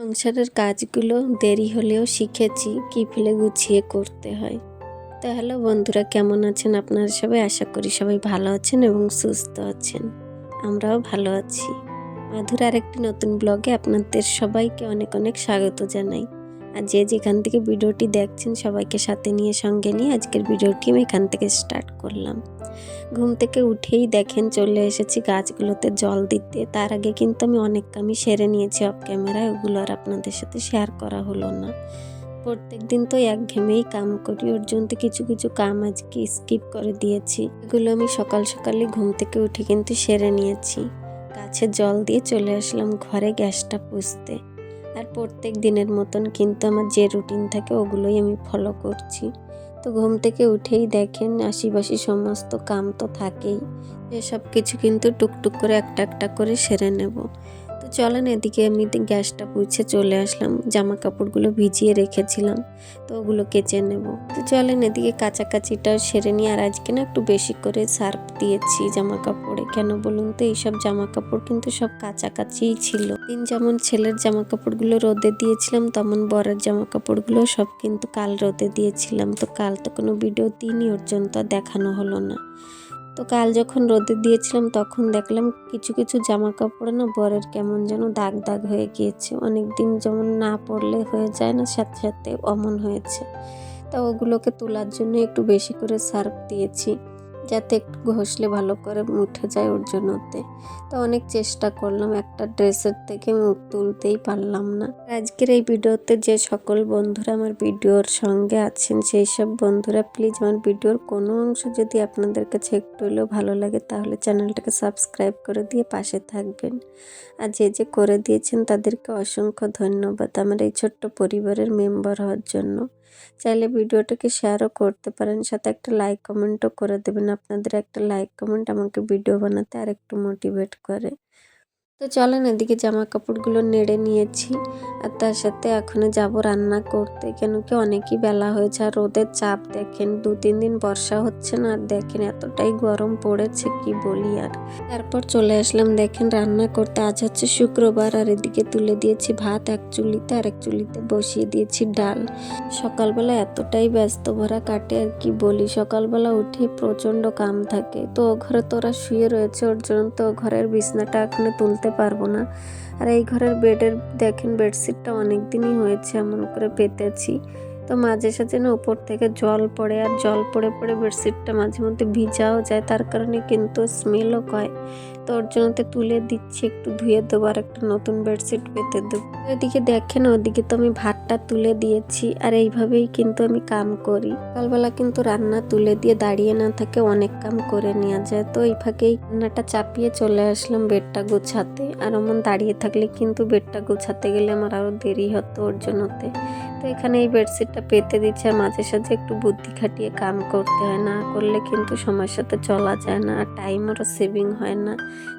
সংসারের কাজগুলো দেরি হলেও শিখেছি কি ফেলে গুছিয়ে করতে হয়। তো হ্যালো বন্ধুরা, কেমন আছেন আপনারা সবাই? আশা করি সবাই ভালো আছেন এবং সুস্থ আছেন। আমরাও ভালো আছি। মাধুর আরেকটি নতুন ব্লগে আপনাদের সবাইকে অনেক অনেক স্বাগত জানাই। আর যে যেখান থেকে ভিডিওটি দেখছেন সবাইকে সাথে নিয়ে সঙ্গে নিয়ে আজকের ভিডিওটি আমি এখান থেকে স্টার্ট করলাম। ঘুম থেকে উঠেই দেখেন চলে এসেছি গাছগুলোতে জল দিতে। তার আগে কিন্তু আমি অনেক কামই সেরে নিয়েছি অফ ক্যামেরায়, ওগুলো আর আপনাদের সাথে শেয়ার করা হলো না। প্রত্যেক দিন তো একঘেয়েমেই কাম করি, ওর জন্য কিছু কিছু কাম আজকে স্কিপ করে দিয়েছি। এগুলো আমি সকাল সকালে ঘুম থেকে উঠে কিন্তু সেরে নিয়েছি। গাছে জল দিয়ে চলে আসলাম ঘরে গ্যাসটা পুষতে। আর প্রত্যেক দিনের মতন কিন্তু আমার যে রুটিন থাকে ওগুলোই আমি ফলো করছি। তো ঘুম থেকে উঠেই দেখেন আশিপাশি সমস্ত কাম তো থাকেই, এসব কিছু কিন্তু টুকটুক করে একটা একটা করে সেরে নেব। তো চলেন, এদিকে আমি গ্যাসটা পুছে চলে আসলাম। জামা কাপড়গুলো ভিজিয়ে রেখেছিলাম, তো ওগুলো কেচে নেব। তো চলেন এদিকে কাচাকাচিটাও সেরে নিই। আর আজকে না একটু বেশি করে সার্ফ দিয়েছি জামা কাপড়ে। কেন বলুন তো, এইসব জামা কাপড় কিন্তু সব কাচাকাচিই ছিল। দিন যেমন ছেলের জামা কাপড়গুলো রোদে দিয়েছিলাম, তেমন বরের জামা কাপড়গুলো সব কিন্তু কাল রোদে দিয়েছিলাম। তো কাল তো কোনো ভিডিও দিইনি, ওর জন্য তো দেখানো হলো না। তো কাল যখন রোদে দিয়েছিলাম তখন দেখলাম কিছু কিছু জামা কাপড় না বরের কেমন যেন দাগ দাগ হয়ে গিয়েছে। অনেক দিন যেমন না পরলে হয়ে যায় না, সাথে সাথে অমন হয়েছে। তো ওগুলোকে তোলার জন্য একটু বেশি করে সার্ফ দিয়েছি, যাতে একটু ঘষলে ভালো করে উঠে যায় ওর জন্যতে। তো অনেক চেষ্টা করলাম, একটা ড্রেসের থেকে মুখ তুলতেই পারলাম না। আজকের এই ভিডিওতে যে সকল বন্ধুরা আমার ভিডিওর সঙ্গে আছেন, সেই সব বন্ধুরা প্লিজ আমার ভিডিওর কোনো অংশ যদি আপনাদের কাছে একটু হলেও ভালো লাগে তাহলে চ্যানেলটাকে সাবস্ক্রাইব করে দিয়ে পাশে থাকবেন। আর যে যে করে দিয়েছেন তাদেরকে অসংখ্য ধন্যবাদ আমার এই ছোট্ট পরিবারের মেম্বার হওয়ার জন্য। চাইলে ভিডিওটাকে শেয়ারও করতে পারেন, সাথে একটা লাইক কমেন্টও করে দেবেন। আপনাদের একটা লাইক কমেন্ট আমাকে ভিডিও বানাতে আর একটু মোটিভেট করে। তো চলেন এদিকে জামা কাপড়গুলো নেড়ে নিয়েছি, আর তার সাথে এখন যাব রান্না করতে। কেন কি অনেকই বেলা হয়েছে, আর রোদের চাপ দেখেন, 2-3 দিন বর্ষা হচ্ছে না, আর দেখেন এতটাই গরম পড়েছে কি বলি আর। তারপর চলে আসলাম দেখেন রান্না করতে। আজ হচ্ছে শুক্রবার, আর এদিকে তুলে দিয়েছি ভাত এক চুলিতে, আর এক চুলিতে বসিয়ে দিয়েছি ডাল। সকালবেলা এতটাই ব্যস্ত ভরা কাটে আর কি বলি। সকালবেলা উঠে প্রচণ্ড কাম থাকে। তো ও ঘরে তোরা শুয়ে রয়েছে, ওর জন্য তো ঘরের বিছনাটা এখনো তুলতে পারবো না। আর এই ঘরের বেডের দেখেন বেডশিটটা অনেক দিনই হয়েছে এমন করে পেতেছি। তো মাঝে সাঝে না উপর থেকে জল পড়ে, আর জল পড়ে পড়ে বেডশিটটা মাঝে মধ্যে ভিজাও যায়, তার কারণে কিন্তু স্মেলও হয়। তো ওর জন্য তুলে দিচ্ছি, একটু ধুয়ে দেবো আর একটা নতুন বেডশিট পেতে দেবো। ওইদিকে দেখেন, ওদিকে তো আমি ভাতটা তুলে দিয়েছি, আর এইভাবেই কিন্তু আমি কাম করি। সকালবেলা কিন্তু রান্না তুলে দিয়ে দাঁড়িয়ে না থাকে, অনেক কাম করে নেওয়া যায়। তো এই ফাঁকেই রান্নাটা চাপিয়ে চলে আসলাম বেডটা গোছাতে। আর এমন দাঁড়িয়ে থাকলে কিন্তু বেডটা গোছাতে গেলে আমার আরও দেরি হতো ওর জন্যতে। তো এখানে এই বেডশিটটা পেতে দিচ্ছে, আর মাঝে সাঝে একটু বুদ্ধি খাটিয়ে কাম করতে হয়, না করলে কিন্তু সময়ের সাথে চলা যায় না, আর টাইমেরও সেভিং হয় না।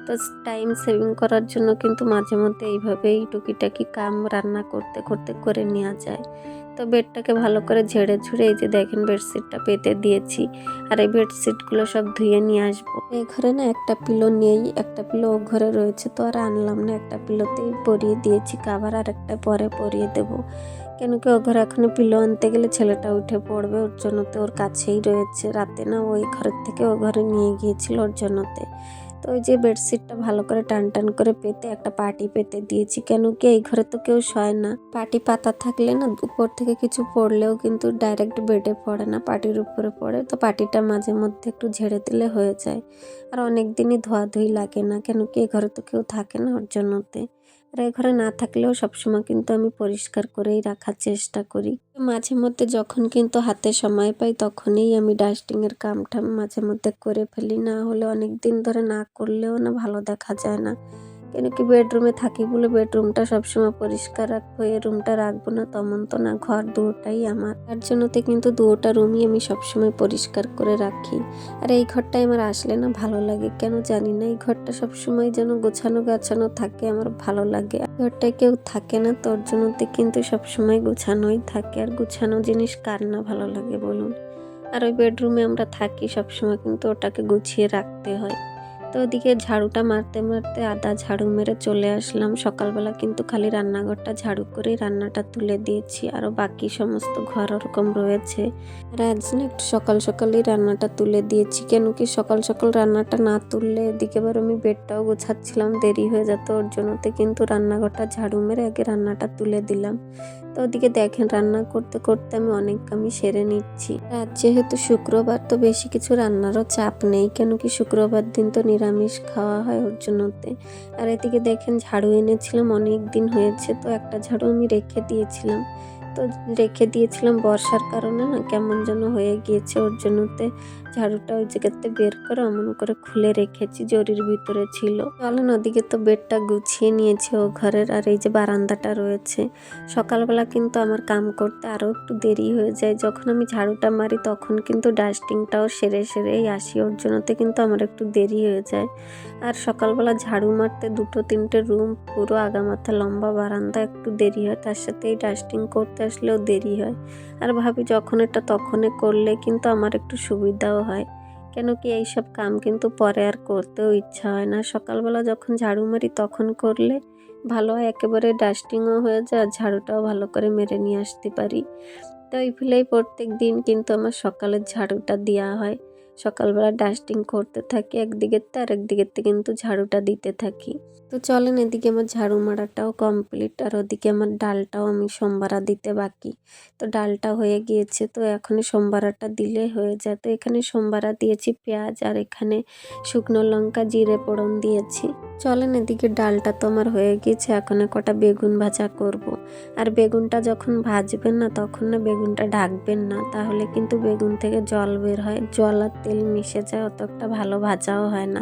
তো টাইম সেভিং করার জন্য কিন্তু মাঝে মধ্যে এইভাবেই টুকিটাকি কাম রান্না করতে করতে করে নেওয়া যায়। তো বেডটাকে ভালো করে ঝেড়ে ঝুড়ে এই যে দেখেন বেডশিটটা পেতে দিয়েছি, আর এই বেডশিটগুলো সব ধুয়ে নিয়ে আসবো। এই ঘরে না একটা পিলো নেই, একটা পিলো ও ঘরে রয়েছে, তো আর আনলাম না। একটা পিলোতেই পরিয়ে দিয়েছি কাভার, আর একটা পরে পরিয়ে দেবো। কেন কি ও ঘরে এখনো পিলো আনতে গেলে ছেলেটা উঠে পড়বে, ওর জন্যতে ওর কাছেই রয়েছে। রাতে না ওই ঘরের থেকে ও ঘরে নিয়ে গিয়েছিল ওর জন্যতে। তো ওই যে বেডশিটটা ভালো করে টান টান করে পেতে একটা পাটি পেতে দিয়েছি। কেন কি এই ঘরে তো কেউ শয় না, পাটি পাতা থাকলে না উপর থেকে কিছু পড়লেও কিন্তু ডাইরেক্ট বেডে পড়ে না, পাটির উপরে পড়ে। তো পাটিটা মাঝে মধ্যে একটু ঝেড়ে দিলে হয়ে যায়, আর অনেক দিনই ধোয়াধুয়ি লাগে না। কেন কি এই ঘরে তো কেউ থাকে না ওর জন্যতে। আর এই ঘরে না থাকলেও সবসময় কিন্তু আমি পরিষ্কার করেই রাখার চেষ্টা করি। মাঝে মধ্যে যখন কিন্তু হাতে সময় পাই তখনই আমি ডাস্টিংয়ের কামটা মাঝে মধ্যে করে ফেলি, না হলে অনেক দিন ধরে না করলেও না ভালো দেখা যায় না। কেন কি বেডরুমে থাকি বলে বেডরুমটা সবসময় পরিষ্কার রাখবো, এই রুমটা রাখবো না তেমন তো না। ঘর দুটাই আমার, তার জন্যতে কিন্তু দুটা রুমই আমি সবসময় পরিষ্কার করে রাখি। আর এই ঘরটাই আমার আসলে না ভালো লাগে, কেন জানি না, এই ঘরটা সবসময় যেন গোছানো গাছানো থাকে, আমার ভালো লাগে। ঘরটায় কেউ থাকে না, তোর জন্যতে কিন্তু সবসময় গোছানোই থাকে। আর গোছানো জিনিস কার না ভালো লাগে বলুন। আর ওই বেডরুমে আমরা থাকি সবসময়, কিন্তু ওটাকে গুছিয়ে রাখতে হয়। তো ওদিকে ঝাড়ুটা মারতে মারতে আধা ঝাড়ু মেরে চলে আসলাম। সকালবেলা কিন্তু খালি রান্নাঘরটা ঝাড়ু করেই রান্নাটা তুলে দিয়েছি, আরও বাকি সমস্ত ঘর ওরকম রয়েছে। আর আজ না একটু সকাল সকালই রান্নাটা তুলে দিয়েছি, কেন কি সকাল সকাল রান্নাটা না তুললে এদিকে এবার আমি বেডটাও গোছাচ্ছিলাম, দেরি হয়ে যেত। ওর জন্যতে কিন্তু রান্নাঘরটা ঝাড়ু মেরে আগে রান্নাটা তুলে দিলাম। তো ওদিকে দেখেন রান্না করতে করতে আমি অনেক কামই সেরে নিচ্ছি। আজ যেহেতু শুক্রবার, তো বেশি কিছু রান্নারও চাপ নেই, কেন কি শুক্রবার দিন তো নিরামিষ খাওয়া হয় ওর জন্যতে। আর এদিকে দেখেন ঝাড়ু এনেছিলাম, অনেক দিন হয়েছে, তো একটা ঝাড়ু আমি রেখে দিয়েছিলাম বর্ষার কারণে না কেমন যেন হয়ে গিয়েছে, ওর জন্যতে ঝাড়ুটা ওই জায়গাতে বের করে অমন করে খুলে রেখেছি, জরির ভিতরে ছিল। চলেন ওদিকে তো বেডটা গুছিয়ে নিয়েছি ও ঘরের, আর এই যে বারান্দাটা রয়েছে। সকালবেলা কিন্তু আমার কাম করতে আরও একটু দেরি হয়ে যায়, যখন আমি ঝাড়ুটা মারি তখন কিন্তু ডাস্টিংটাও সেরেই আসি, ওর জন্যতে কিন্তু আমার একটু দেরি হয়ে যায়। আর সকালবেলা ঝাড়ু মারতে 2-3টে রুম পুরো আগামাথা লম্বা বারান্দা একটু দেরি হয়, তার সাথে এই ডাস্টিং করতে আসলেও দেরি হয়। আর ভাবি যখন এটা তখনই করলে কিন্তু আমার একটু সুবিধাও হয়, কেন কি এইসব কাম কিন্তু পরে আর করতেও ইচ্ছা হয় না। সকালবেলা যখন ঝাড়ু মারি তখন করলে ভালো হয়, একেবারে ডাস্টিংও হয়ে যায় আর ঝাড়ুটাও ভালো করে মেরে নিয়ে আসতে পারি। তো এই ফেলেই প্রত্যেক দিন কিন্তু আমার সকালের ঝাড়ুটা দেওয়া হয়। সকালবেলা ডাস্টিং করতে থাকি একদিকের তে, আর একদিকের তে কিন্তু ঝাড়ুটা দিতে থাকি। তো চলেন এদিকে আমার ঝাড়ু মারাটাও কমপ্লিট, আর ওদিকে আমার ডালটাও আমি সোমবারা দিতে বাকি। তো ডালটা হয়ে গিয়েছে, তো এখনই সোমবারাটা দিলে হয়ে যায়। তো এখানে সোমবারা দিয়েছি পেঁয়াজ, আর এখানে শুকনো লঙ্কা জিরে ফোড়ন দিয়েছি। চলেন এদিকে ডালটা তো আমার হয়ে গিয়েছে, এখন কটা বেগুন ভাজা করব। আর বেগুনটা যখন ভাজবেন না তখন না বেগুনটা ঢাকবেন না, তাহলে কিন্তু বেগুন থেকে জল বের হয়, জল আর তেল মিশে যায়, অত একটা ভালো ভাজাও হয় না।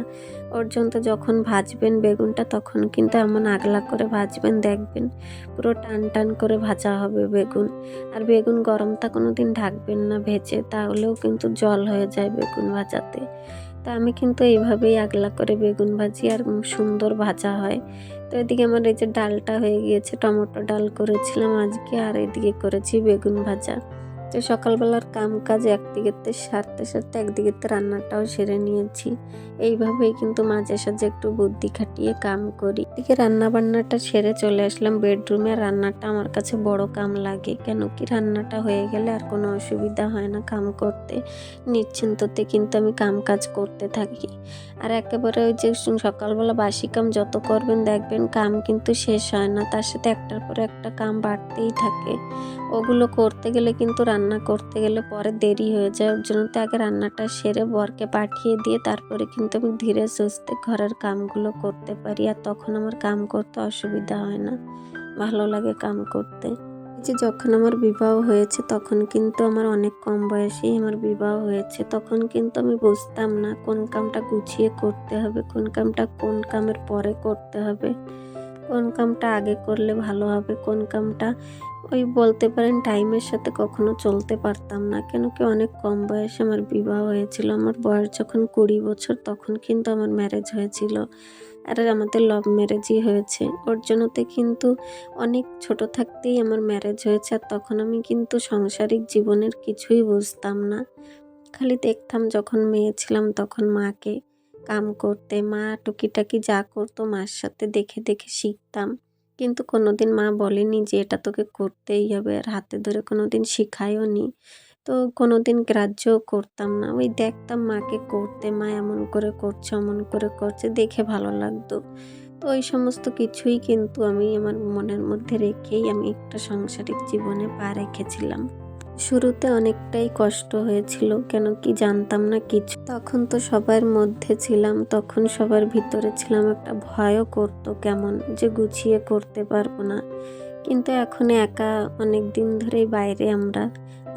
ওর জন্য যখন ভাজবেন বেগুনটা তখন কিন্তু এমন আগলা করে ভাজবেন, দেখবেন পুরো টান টান করে ভাজা হবে বেগুন। আর বেগুন গরমটা কোনো দিন ঢাকবেন না ভেজে, তাহলেও কিন্তু জল হয়ে যায় বেগুন ভাজাতে। তা আমি কিন্তু এইভাবেই আগলা করে বেগুন ভাজি, আর সুন্দর ভাজা হয়। তো এদিকে আমার এই যে ডালটা হয়ে গিয়েছে, টমেটো ডাল করেছিলাম আজকে, আর এদিকে করেছি বেগুন ভাজা। তো সকালবেলার কাম কাজ একদিকে সারতে সারতে একদিকে রান্নাটাও সেরে নিয়েছি। এইভাবেই কিন্তু মাঝে সাঝে একটু বুদ্ধি খাটিয়ে কাম করি। এদিকে রান্না বান্নাটা সেরে চলে আসলাম বেডরুমে। রান্নাটা আমার কাছে বড় কাম লাগে, কেন কি রান্নাটা হয়ে গেলে আর কোনো অসুবিধা হয় না কাম করতে, নিশ্চিন্ততে কিন্তু আমি কাম কাজ করতে থাকি। আর একেবারে ওই যে সকালবেলা বাসি কাম যত করবেন দেখবেন কাম কিন্তু শেষ হয় না, তার সাথে একটার পরে একটা কাম বাড়তেই থাকে। ওগুলো করতে গেলে কিন্তু রান্না করতে গেলে পরে দেরি হয়ে যায়, ওর জন্য তো আগে রান্নাটা সেরে বরকে পাঠিয়ে দিয়ে তারপরে কিন্তু আমি ধীরে সুস্থে ঘরের কামগুলো করতে পারি, আর তখন আমার কাম করতে অসুবিধা হয় না, ভালো লাগে কাম করতে। এই যে যখন আমার বিবাহ হয়েছে তখন কিন্তু আমার অনেক কম বয়সেই আমার বিবাহ হয়েছে, তখন কিন্তু আমি বুঝতাম না কোন কামটা গুছিয়ে করতে হবে, কোন কামটা কোন কামের পরে করতে হবে, কোন কামটা আগে করলে ভালো হবে, কোন কামটা ওই বলতে পারেন টাইমের সাথে কখনো চলতে পারতাম না, কেন কি অনেক কম বয়সে আমার বিবাহ হয়েছিল। আমার বয়স যখন 20 বছর তখন কিন্তু আমার ম্যারেজ হয়েছিল, আর আমাদের লাভ ম্যারেজই হয়েছে। ওর জন্যতে কিন্তু অনেক ছোট থাকতেই আমার ম্যারেজ হয়েছে, আর তখন আমি কিন্তু সাংসারিক জীবনের কিছুই বুঝতাম না। খালি দেখতাম যখন মেয়ে ছিলাম তখন মাকে কাম করতে, মা টুকিটাকি যা করতো মার সাথে দেখে দেখে শিখতাম, কিন্তু কোনোদিন মা বলেনি যে এটা তোকে করতেই হবে, আর হাতে ধরে কোনোদিন শিখায়ও নি। তো কোনোদিন গ্রাহ্যও করতাম না, ওই দেখতাম মাকে করতে, মা এমন করে করছে অমন করে করছে, দেখে ভালো লাগতো। তো ওই সমস্ত কিছুই কিন্তু আমি আমার মনের মধ্যে রেখেই আমি একটা সাংসারিক জীবনে পা রেখেছিলাম। শুরুতে অনেকটাই কষ্ট হয়েছিল, কেন কি জানতাম না কিছু, তখন তো সবার মধ্যে ছিলাম, তখন সবার ভিতরে ছিলাম, একটা ভয়ও করতো কেমন যে গুছিয়ে করতে পারবো না। কিন্তু এখন একা অনেক দিন ধরেই বাইরে আমরা,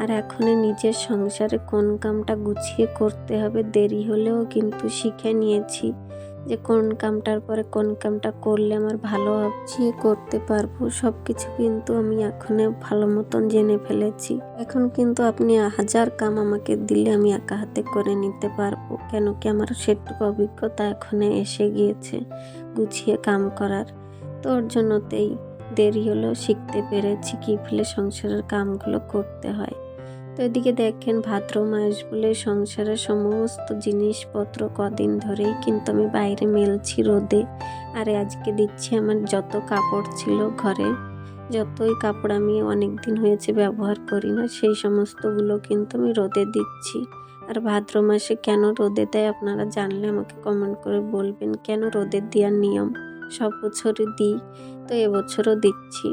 আর এখন নিজের সংসারে কোন কামটা গুছিয়ে করতে হবে দেরি হলেও কিন্তু শিখে নিয়েছি যে কোন কামটার পরে কোন কামটা করলে আমার ভালো হবে, করতে পারবো, সব কিছু কিন্তু আমি এখন ভালো মতন জেনে ফেলেছি। এখন কিন্তু আপনি 1000 কাম আমাকে দিলে আমি একা হাতে করে নিতে পারবো, কেন কি আমার সেটুকু অভিজ্ঞতা এখন এসে গিয়েছে গুছিয়ে কাম করার। তো ওর জন্যতেই দেরি হলেও শিখতে পেরেছি কি ফেলে সংসারের কামগুলো করতে হয়। তো এদিকে দেখেন ভাদ্র মাস বলে সংসারের সমস্ত জিনিসপত্র কদিন ধরেই কিন্তু আমি বাইরে মেলছি রোদে। আর আজকে দিচ্ছি আমার যত কাপড় ছিল ঘরে, যতই কাপড় আমি অনেক দিন হয়েছে ব্যবহার করি না, সেই সমস্তগুলো কিন্তু আমি রোদে দিচ্ছি। আর ভাদ্র মাসে কেন রোদে দেয় আপনারা জানলে আমাকে কমেন্ট করে বলবেন। কেন রোদে দেওয়ার নিয়ম, সব বছরই দিই, তো এবছরও দিচ্ছি।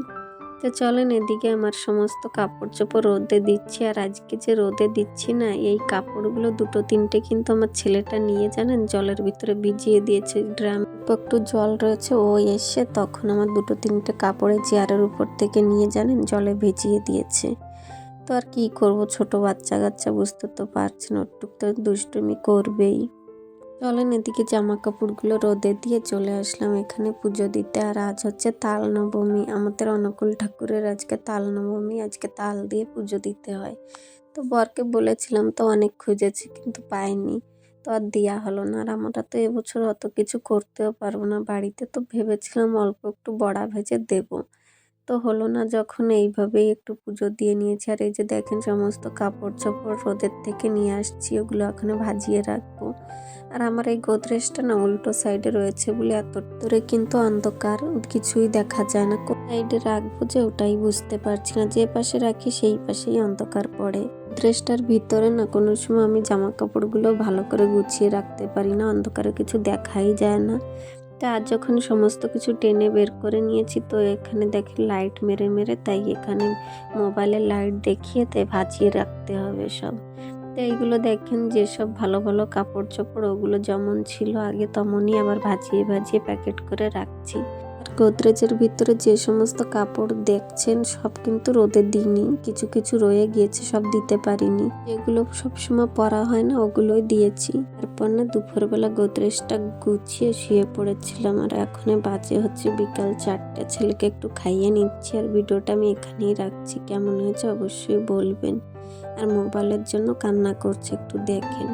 তো চলেন, এদিকে আমার সমস্ত কাপড় চোপড় রোদে দিচ্ছি। আর আজকে যে রোদে দিচ্ছি না, এই কাপড়গুলো দুটো তিনটে কিন্তু আমার ছেলেটা নিয়ে জানেন জলের ভিতরে ভিজিয়ে দিয়েছে। ড্রাম একটু জল রয়েছে, ও এসে তখন আমার দুটো তিনটে কাপড়ে চেয়ারের উপর থেকে নিয়ে জানেন জলে ভিজিয়ে দিয়েছে। তো আর কি করব, ছোট বাচ্চা কাচ্চা বুঝতে তো পারছেন, ওটুক তো দুষ্টুমি করবেই। চলেন, এদিকে জামা কাপড়গুলো রোদে দিয়ে চলে আসলাম এখানে পুজো দিতে। আর আজ হচ্ছে তাল নবমী, আমাদের অনুকূল ঠাকুরের আজকে তাল নবমী, আজকে তাল দিয়ে পুজো দিতে হয়। তো বরকে বলেছিলাম, তো অনেক খুঁজেছি কিন্তু পাইনি, তো আর দেওয়া হলো না। আর আমরা তো এবছর অত কিছু করতেও পারবো না বাড়িতে, তো ভেবেছিলাম অল্প একটু বড়া ভেজে দেবো, তো হলো না যখন, এইভাবেই একটু পুজো দিয়ে নিয়েছি। আর এই যে দেখেন সমস্ত কাপড় চোপড় রোদের থেকে নিয়ে আসছি, ওগুলো ওখানে ভাজিয়ে রাখবো। আর আমার এই গোদরেজটা না উল্টো সাইডে রয়েছে বলে এত দূরে কিন্তু অন্ধকার, কিছুই দেখা যায় না। কোন সাইডে রাখবো যে ওটাই বুঝতে পারছি না, যে পাশে রাখি সেই পাশেই অন্ধকার পড়ে। গোদরেজটার ভিতরে না কোনো সময় আমি জামা কাপড়গুলো ভালো করে গুছিয়ে রাখতে পারি না, অন্ধকারে কিছু দেখাই যায় না। তা আজ যখন সমস্ত কিছু টেনে বের করে নিয়েছি, তো এখানে দেখি লাইট মেরে মেরে, তাই এখানে মোবাইলে লাইট দেখিয়ে তাই ভাজিয়ে রাখতে হবে সব। তো এইগুলো দেখেন যেসব ভালো ভালো কাপড় চোপড়, ওগুলো যেমন ছিল আগে তেমনই আবার ভাজিয়ে ভাজিয়ে প্যাকেট করে রাখছি। আর গোদরেজের ভিতরে যে সমস্ত কাপড় দেখছেন সব কিন্তু রোদে দিইনি, কিছু কিছু রয়ে গিয়েছে, সব দিতে পারিনি। যেগুলো সবসময় পরা হয় না ওগুলোই দিয়েছি। তারপর না দুপুরবেলা গোদরেজটা গুছিয়ে শুয়ে পড়েছিলাম। আর এখন বাজে হচ্ছে বিকাল 4টে, ছেলেকে একটু খাইয়ে নিচ্ছি। আর ভিডিওটা আমি এখানেই রাখছি, কেমন হয়েছে অবশ্যই বলবেন। আর মোবাইলের জন্য কান্না করছে, একটু দেখেন।